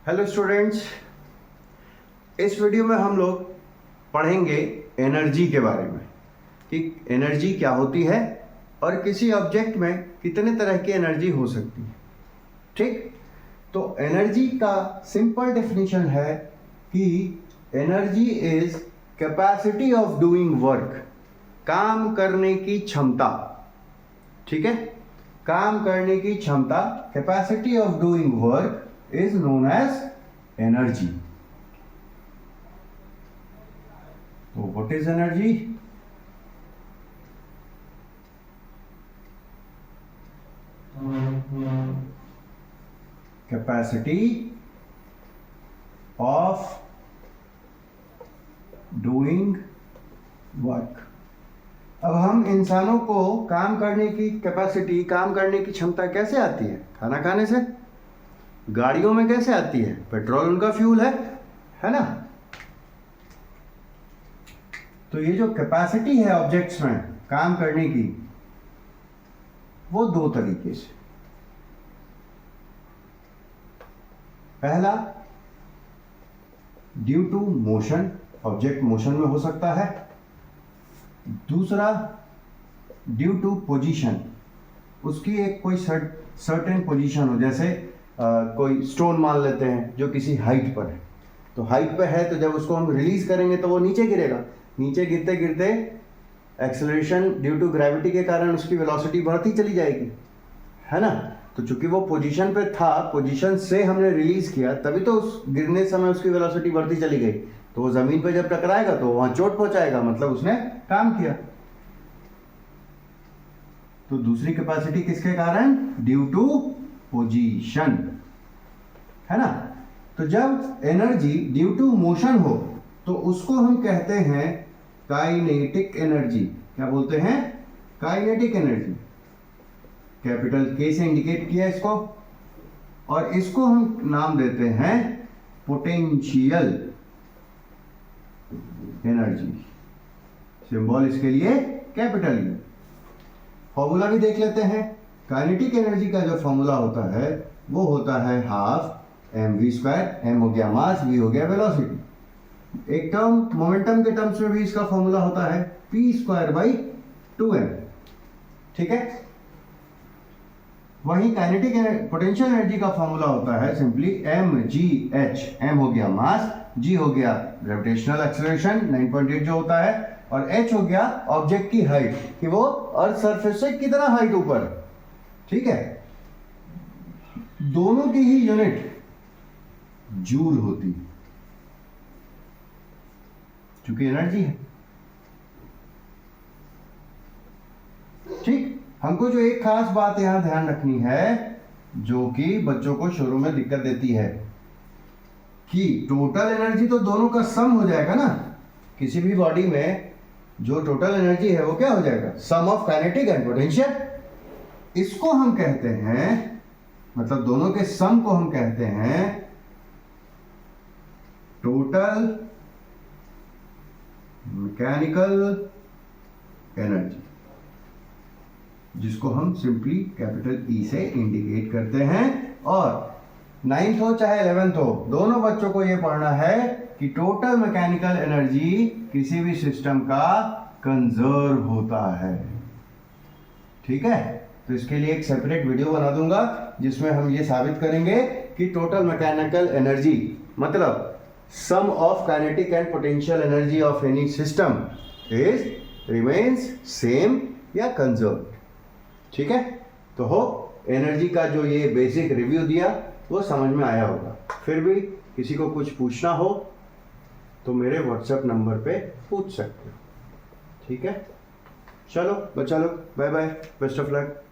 Hello students, इस video में हम लोग पढ़ेंगे एनर्जी के बारे में कि एनर्जी क्या होती है और किसी ऑब्जेक्ट में कितने तरह की एनर्जी हो सकती है। ठीक, तो एनर्जी का सिंपल डेफिनेशन है कि energy is capacity of doing work, काम करने की क्षमता। ठीक है, काम करने की क्षमता, capacity of doing work is known as energy. So what is energy? Capacity of doing work. अब हम इंसानों को काम करने की कैपेसिटी, काम करने की क्षमता कैसे आती है? खाना खाने से। गाड़ियों में कैसे आती है? पेट्रोल उनका फ्यूल है ना। तो ये जो कैपेसिटी है ऑब्जेक्ट्स में काम करने की, वो दो तरीके से। पहला, due to motion, object motion में हो सकता है। दूसरा, ड्यू टू पोजीशन, उसकी एक कोई सर्टेन पोजीशन हो, जैसे कोई स्टोन मान लेते हैं जो किसी हाइट पर है, तो हाइट पे है, तो जब उसको हम रिलीज करेंगे तो वो नीचे गिरेगा। नीचे गिरते गिरते एक्सेलरेशन ड्यू टू ग्रेविटी के कारण उसकी वेलोसिटी बढ़ती चली जाएगी, है ना। तो चूंकि वो पोजीशन पे था, पोजीशन से हमने रिलीज किया, तभी तो उस गिरने समय उसकी वेलोसिटी बढ़ती चली गई। तो वो जमीन पे जब टकराएगा तो वहां चोट पहुंचाएगा, मतलब उसने काम किया। तो दूसरी कैपेसिटी किसके कारण? ड्यू टू पोजीशन, है ना। तो जब एनर्जी ड्यू टू मोशन हो तो उसको हम कहते हैं काइनेटिक एनर्जी। क्या बोलते हैं? Kinetic energy. कैपिटल के से इंडिकेट किया इसको, और इसको हम नाम देते हैं पोटेंशियल एनर्जी। सिंबल इसके लिए कैपिटल यू। फॉर्मूला भी देख लेते हैं। काइनेटिक एनर्जी का जो फॉर्मूला होता है वो होता है half m v square. M हो गया मास, वी हो गया वेलोसिटी। एक टर्म मोमेंटम के टर्म्स में भी इसका फॉर्मूला होता है पी स्क्वायर बाई 2m। ठीक है, वहीं काइनेटिक पोटेंशियल एनर्जी का फॉर्मूला होता है simply m g h. M हो गया मास, जी हो गया ग्रेविटेशनल एक्सेलरेशन 9.8 जो होता है, और एच हो गया ऑब्जेक्ट की हाइट, कि वो अर्थ सरफेस से कितना हाइट ऊपर है। ठीक है, दोनों की ही यूनिट जूल होती है, क्योंकि एनर्जी है। ठीक, हमको जो एक खास बात यहां ध्यान रखनी है, जो कि बच्चों को शुरू में दिक्कत देती है, कि टोटल एनर्जी तो दोनों का सम हो जाएगा ना। किसी भी बॉडी में जो टोटल एनर्जी है वो क्या हो जाएगा? सम ऑफ काइनेटिक एंड पोटेंशियल। इसको हम कहते हैं, मतलब दोनों के सम को हम कहते हैं टोटल मैकेनिकल एनर्जी, जिसको हम सिंपली कैपिटल ई से इंडिकेट करते हैं। और 9th हो चाहे 11th हो, दोनों बच्चों को यह पढ़ना है कि टोटल मैकेनिकल एनर्जी किसी भी सिस्टम का कंजर्व होता है। ठीक है, तो इसके लिए एक सेपरेट वीडियो बना दूंगा जिसमें हम ये साबित करेंगे कि टोटल मैकेनिकल एनर्जी मतलब sum of kinetic and potential energy of any system is remains same या कंजर्व। ठीक है, तो हो एनर्जी का जो ये बेसिक रिव्यू दिया वो समझ में आया होगा। फिर भी किसी को कुछ पूछना हो तो मेरे व्हाट्सएप नंबर पे पूछ सकते हो। ठीक है, चलो बच्चा लोग, bye bye, best of luck.